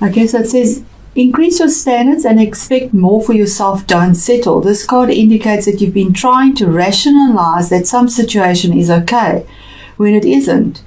Okay, so it says, increase your standards and expect more for yourself. Don't settle. This card indicates that you've been trying to rationalize that some situation is okay when it isn't.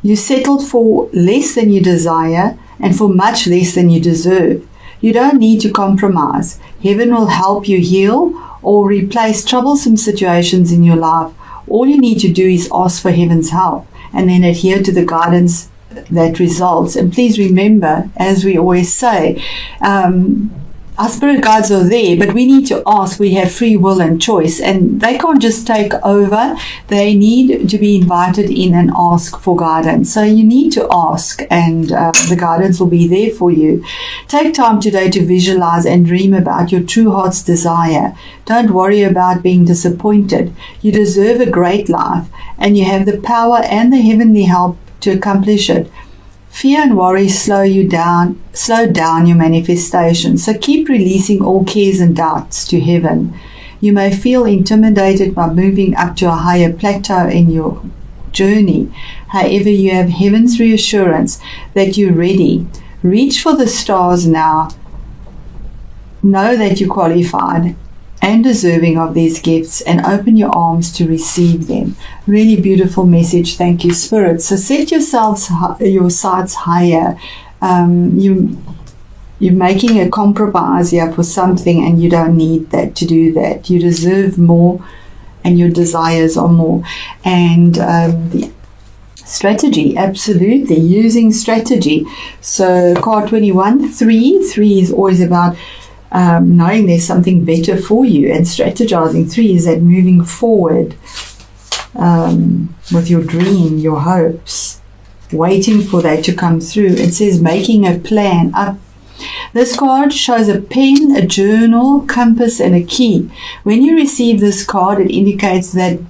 You settled for less than you desire and for much less than you deserve. You don't need to compromise. Heaven will help you heal or replace troublesome situations in your life. All you need to do is ask for heaven's help and then adhere to the guidance that results. And please remember, as we always say, our spirit guides are there, but we need to ask. We have free will and choice, and they can't just take over. They need to be invited in and ask for guidance. So you need to ask, and the guidance will be there for you. Take time today to visualize and dream about your true heart's desire. Don't worry about being disappointed. You deserve a great life, and you have the power and the heavenly help to accomplish it. Fear and worry slow down your manifestation. So keep releasing all cares and doubts to heaven. You may feel intimidated by moving up to a higher plateau in your journey. However, you have heaven's reassurance that you're ready. Reach for the stars now. Know that you're qualified and deserving of these gifts, and open your arms to receive them. Really beautiful message. Thank you, Spirit. So set your sights higher. You're making a compromise here for something, and you don't need that to do that. You deserve more, and your desires are more. And the strategy, absolutely, using strategy. So card 21, 3 is always about knowing there's something better for you, and strategizing. 3 is that moving forward with your dream, your hopes, waiting for that to come through. It says making a plan up. This card shows a pen, a journal, compass, and a key. When you receive this card, it indicates that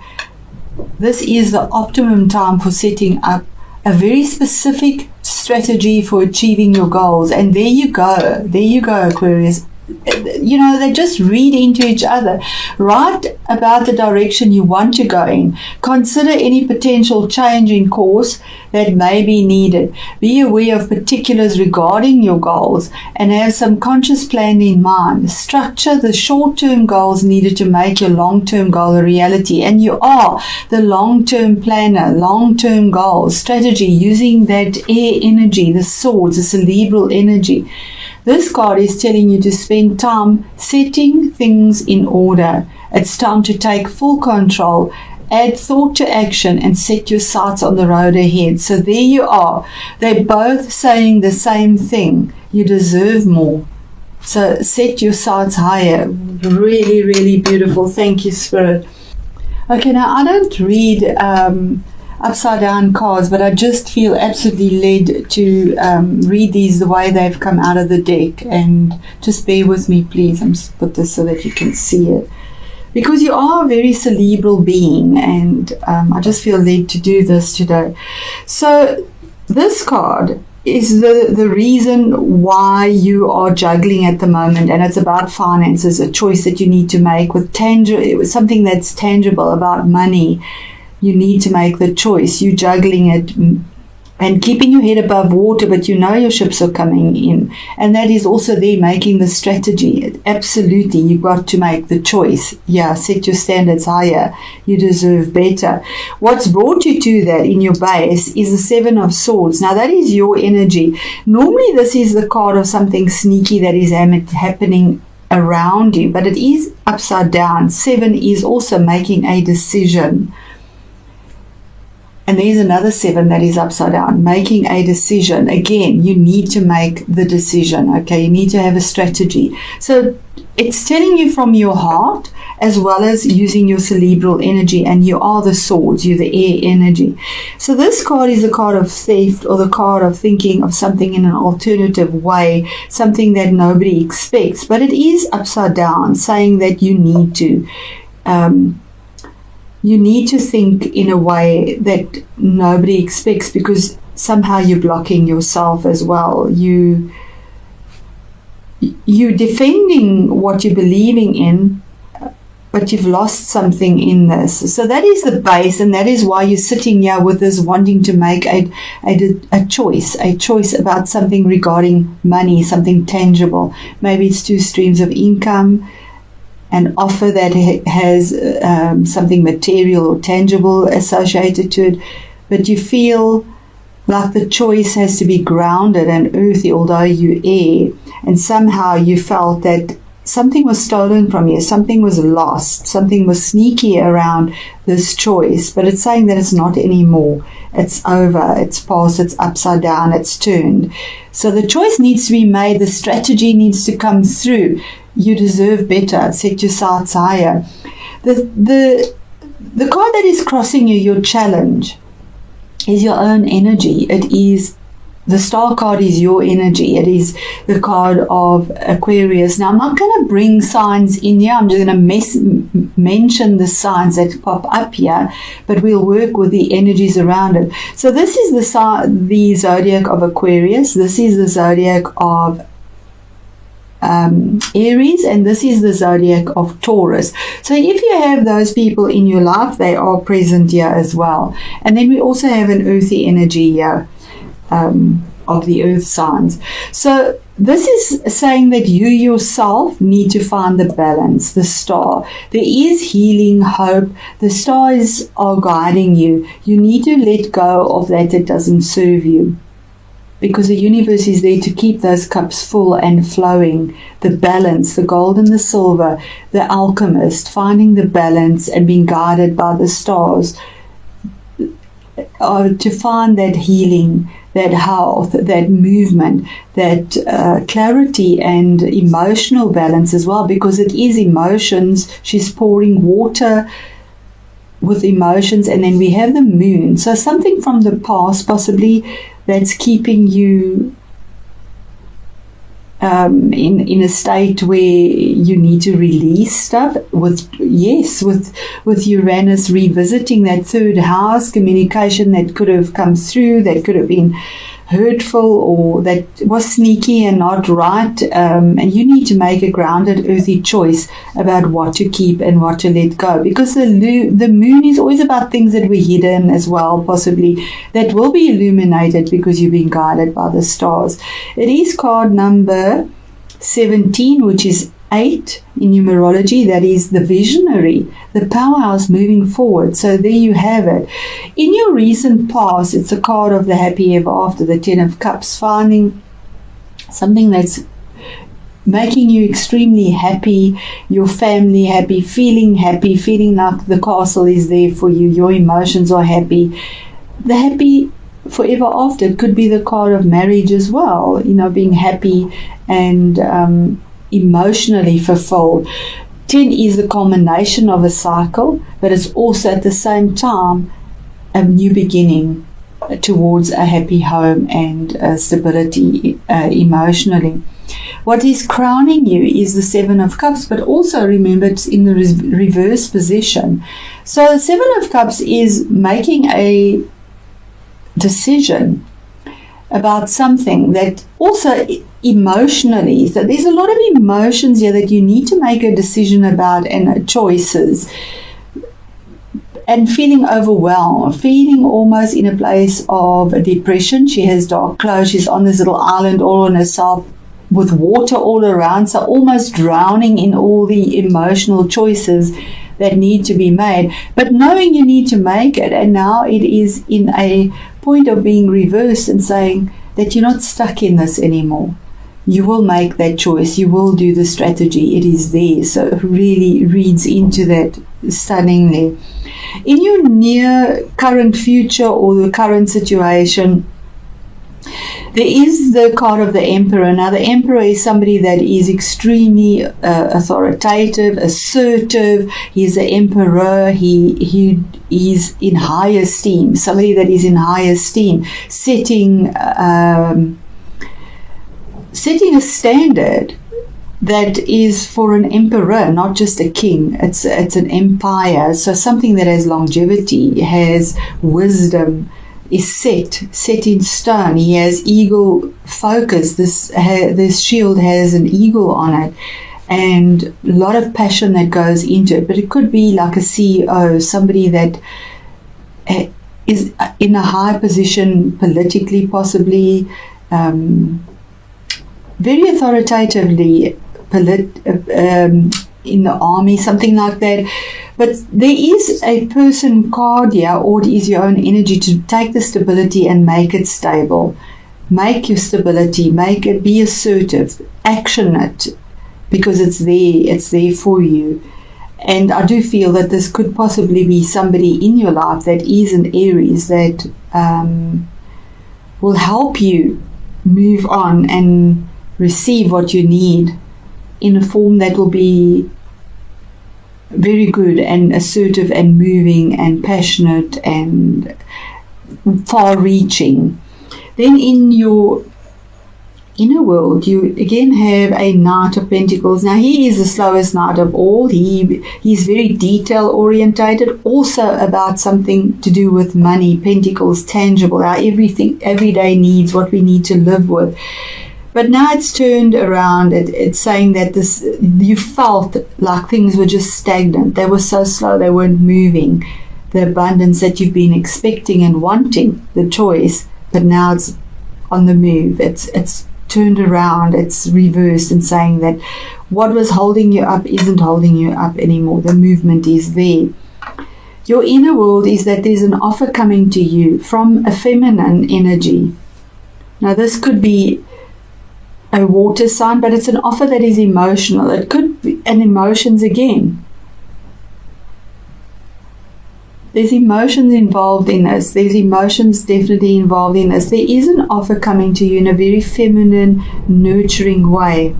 this is the optimum time for setting up a very specific strategy for achieving your goals. And there you go, Aquarius. You know, they just read into each other. Write about the direction you want to go in. Consider any potential change in course that may be needed. Be aware of particulars regarding your goals and have some conscious plan in mind. Structure the short-term goals needed to make your long-term goal a reality. And you are the long-term planner, long-term goals, strategy, using that air energy, the swords, the cerebral energy. This card is telling you to spend time setting things in order. It's time to take full control, add thought to action, and set your sights on the road ahead. So there you are. They're both saying the same thing. You deserve more. So set your sights higher. Really, really beautiful. Thank you, Spirit. Okay, now I don't read upside down cards, but I just feel absolutely led to read these the way they've come out of the deck. And just bear with me, please. I'm just put this so that you can see it, because you are a very cerebral being, and I just feel led to do this today. So this card is the reason why you are juggling at the moment, and it's about finances, a choice that you need to make with something that's tangible, about money. You need to make the choice. You're juggling it and keeping your head above water, but you know your ships are coming in. And that is also there, making the strategy. Absolutely, you've got to make the choice. Yeah, set your standards higher. You deserve better. What's brought you to that in your base is the 7 of Swords. Now, that is your energy. Normally, this is the card of something sneaky that is happening around you, but it is upside down. 7 is also making a decision. And there's another 7 that is upside down, making a decision. Again, you need to make the decision, okay? You need to have a strategy. So it's telling you from your heart, as well as using your cerebral energy, and you are the swords, you're the air energy. So this card is a card of theft, or the card of thinking of something in an alternative way, something that nobody expects. But it is upside down, saying that you need to think in a way that nobody expects, because somehow you're blocking yourself as well. You're defending what you're believing in, but you've lost something in this. So that is the base, and that is why you're sitting here with this wanting to make a choice about something regarding money, something tangible. Maybe it's 2 streams of income, an offer that has something material or tangible associated to it, but you feel like the choice has to be grounded and earthy, although you air, and somehow you felt that something was stolen from you, something was lost, something was sneaky around this choice, but it's saying that it's not anymore. It's over, it's past, it's upside down, it's turned. So the choice needs to be made, the strategy needs to come through. You deserve better, set your sights higher. The card that is crossing you, your challenge, is your own energy. It is the star card is your energy. It is the card of Aquarius. Now, I'm not going to bring signs in here. I'm just going to mention the signs that pop up here, but we'll work with the energies around it. So this is the zodiac of Aquarius. This is the zodiac of Aries, and this is the zodiac of Taurus. So if you have those people in your life, they are present here as well. And then we also have an earthy energy here. Of the earth signs. So this is saying that you yourself need to find the balance, the star. There is healing, hope. The stars are guiding you. You need to let go of that doesn't serve you, because the universe is there to keep those cups full and flowing. The balance, the gold and the silver, the alchemist, finding the balance and being guided by the stars to find that healing, that health, that movement, that clarity and emotional balance as well, because it is emotions. She's pouring water with emotions, and then we have the moon. So something from the past possibly that's keeping you in a state where you need to release stuff with Uranus revisiting that 3rd house, communication that could have come through, that could have been hurtful or that was sneaky and not right, and you need to make a grounded earthy choice about what to keep and what to let go, because the moon is always about things that were hidden as well, possibly that will be illuminated because you're being guided by the stars. It is card number 17, which is 8 in numerology. That is the visionary, the powerhouse moving forward. So there you have it. In your recent past, it's a card of the happy ever after, the 10 of cups, finding something that's making you extremely happy, your family happy, feeling like the castle is there for you, your emotions are happy. The happy forever after, it could be the card of marriage as well, being happy and emotionally fulfilled. 10 is the culmination of a cycle, but it's also at the same time a new beginning towards a happy home and stability emotionally. What is crowning you is the 7 of cups, but also remember it's in the reverse position. So 7 of cups is making a decision about something that also emotionally, so there's a lot of emotions here that you need to make a decision about and choices, and feeling overwhelmed, feeling almost in a place of depression. She has dark clothes, she's on this little island all on herself with water all around, so almost drowning in all the emotional choices that need to be made, but knowing you need to make it. And now it is in a point of being reversed and saying that you're not stuck in this anymore. You will make that choice. You will do the strategy. It is there. So it really reads into that stunningly. In your near current future or the current situation, there is the card of the Emperor. Now, the Emperor is somebody that is extremely authoritative, assertive. He is the Emperor. He is in high esteem. Somebody that is in high esteem, setting a standard that is for an emperor, not just a king. It's an empire. So something that has longevity, has wisdom, is set in stone. He has eagle focus. This shield has an eagle on it, and a lot of passion that goes into it. But it could be like a CEO, somebody that is in a high position politically, possibly, very authoritatively, in the army, something like that. But there is a person card here, or it is your own energy to take the stability and make it stable. Make your stability, make it, be assertive, action it, because it's there for you. And I do feel that this could possibly be somebody in your life that is an Aries that will help you move on and receive what you need in a form that will be very good and assertive and moving and passionate and far-reaching. Then in your inner world, you again have a Knight of Pentacles. Now, he is the slowest knight of all. He's very detail-orientated, also about something to do with money, pentacles, tangible, our everyday needs, what we need to live with. But now it's turned around. It's saying that you felt like things were just stagnant. They were so slow, they weren't moving. The abundance that you've been expecting and wanting, the choice, but now it's on the move. It's turned around. It's reversed and saying that what was holding you up isn't holding you up anymore. The movement is there. Your inner world is that there's an offer coming to you from a feminine energy. Now, this could be a water sign, but it's an offer that is emotional. It could be, and emotions again. There's emotions involved in this. There's emotions definitely involved in this. There is an offer coming to you in a very feminine, nurturing way.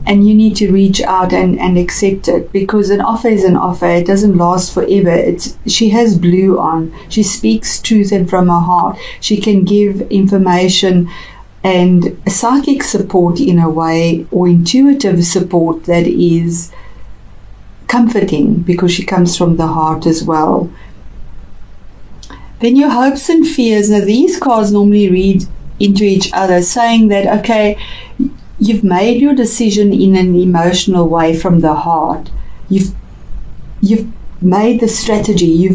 And you need to reach out and accept it, because an offer is an offer. It doesn't last forever. She has blue on. She speaks truth and from her heart. She can give information and psychic support in a way, or intuitive support that is comforting, because she comes from the heart as well. Then your hopes and fears. Now, these cards normally read into each other, saying that, okay, you've made your decision in an emotional way from the heart. You've made the strategy.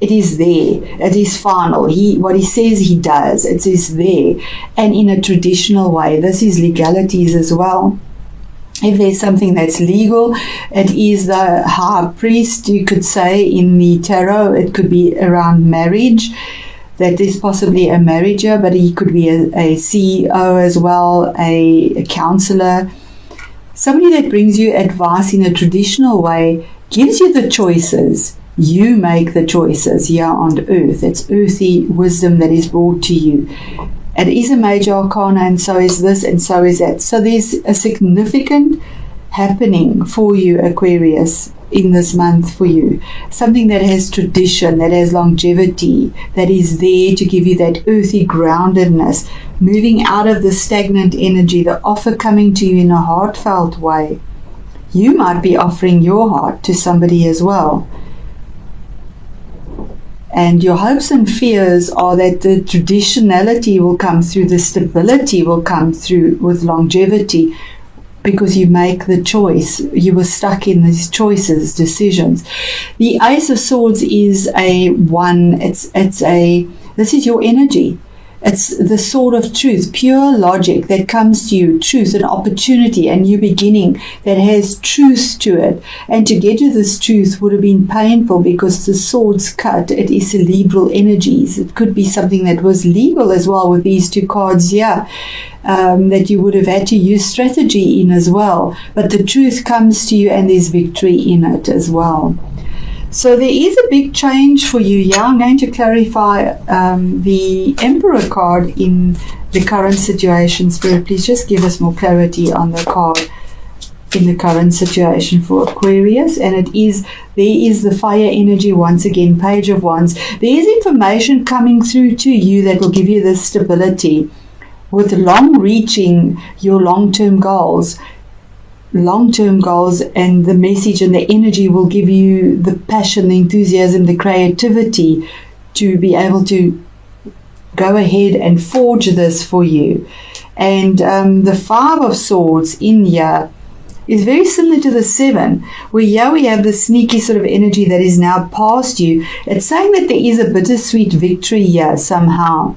It is there. It is final. What he says he does. It is there. And in a traditional way. This is legalities as well. If there's something that's legal, it is the high priest, you could say, in the tarot. It could be around marriage, that there's possibly a marriage here, but he could be a CEO as well, a counselor. Somebody that brings you advice in a traditional way, gives you the choices. You make the choices here on earth. It's earthy wisdom that is brought to you. It is a major arcana, and so is this, and so is that. So there's a significant happening for you, Aquarius, in this month for you. Something that has tradition, that has longevity, that is there to give you that earthy groundedness, moving out of the stagnant energy, the offer coming to you in a heartfelt way. You might be offering your heart to somebody as well. And your hopes and fears are that the traditionality will come through, the stability will come through with longevity, because you make the choice. You were stuck in these choices, decisions. The Ace of Swords is a one. This is your energy. It's the sword of truth, pure logic that comes to you, truth, an opportunity, a new beginning that has truth to it. And to get to this truth would have been painful, because the sword's cut, it is cerebral energies. It could be something that was legal as well with these two cards here, that you would have had to use strategy in as well. But the truth comes to you, and there's victory in it as well. So there is a big change for you. Yeah, I'm going to clarify the Emperor card in the current situation. Spirit, please just give us more clarity on the card in the current situation for Aquarius. And there is the fire energy once again, Page of Wands. There is information coming through to you that will give you this stability with long-reaching your long-term goals, and the message and the energy will give you the passion, the enthusiasm, the creativity to be able to go ahead and forge this for you. And the 5 of Swords in here is very similar to the 7, where here we have the sneaky sort of energy that is now past you. It's saying that there is a bittersweet victory here somehow,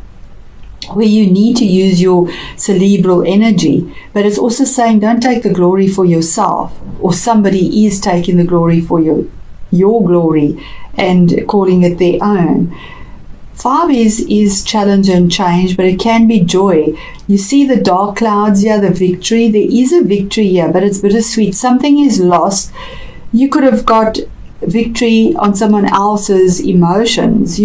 where you need to use your cerebral energy. But it's also saying don't take the glory for yourself, or somebody is taking the glory for your glory and calling it their own. 5 is challenge and change, but it can be joy. You see the dark clouds here, the victory. There is a victory here, but it's bittersweet. Something is lost. You could have got victory on someone else's emotions,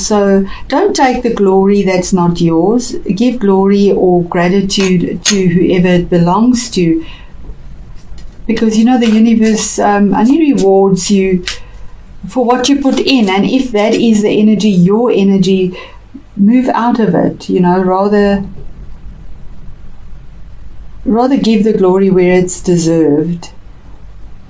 so don't take the glory that's not yours. Give glory or gratitude to whoever it belongs to, because the universe only rewards you for what you put in, and if that is the energy, your energy, move out of it. Rather give the glory where it's deserved.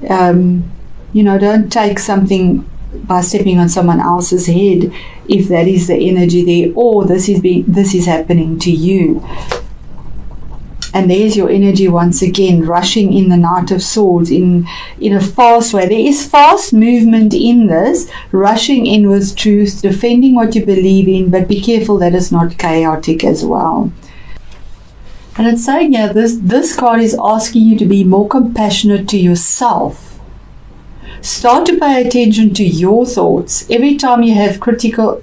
Don't take something by stepping on someone else's head if that is the energy there, or this is happening to you. And there's your energy once again, rushing in the Knight of Swords in a fast way. There is fast movement in this, rushing in with truth, defending what you believe in, but be careful that it's not chaotic as well. And it's saying here, this card is asking you to be more compassionate to yourself. Start to pay attention to your thoughts. Every time you have critical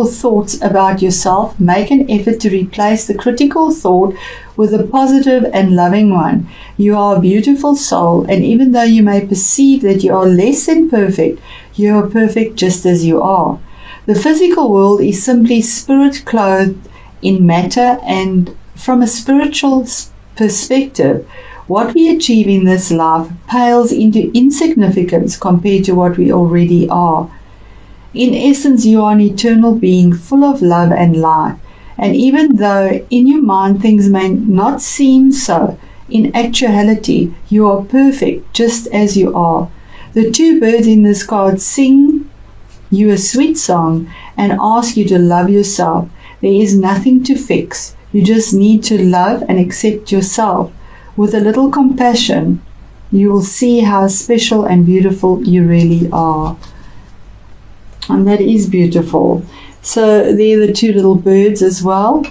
thoughts about yourself, make an effort to replace the critical thought with a positive and loving one. You are a beautiful soul, and even though you may perceive that you are less than perfect, you are perfect just as you are. The physical world is simply spirit clothed in matter, and from a spiritual perspective, what we achieve in this life pales into insignificance compared to what we already are. In essence, you are an eternal being full of love and light. And even though in your mind things may not seem so, in actuality, you are perfect just as you are. The 2 birds in this card sing you a sweet song and ask you to love yourself. There is nothing to fix. You just need to love and accept yourself. With a little compassion, you will see how special and beautiful you really are. And that is beautiful. So there are the 2 little birds as well.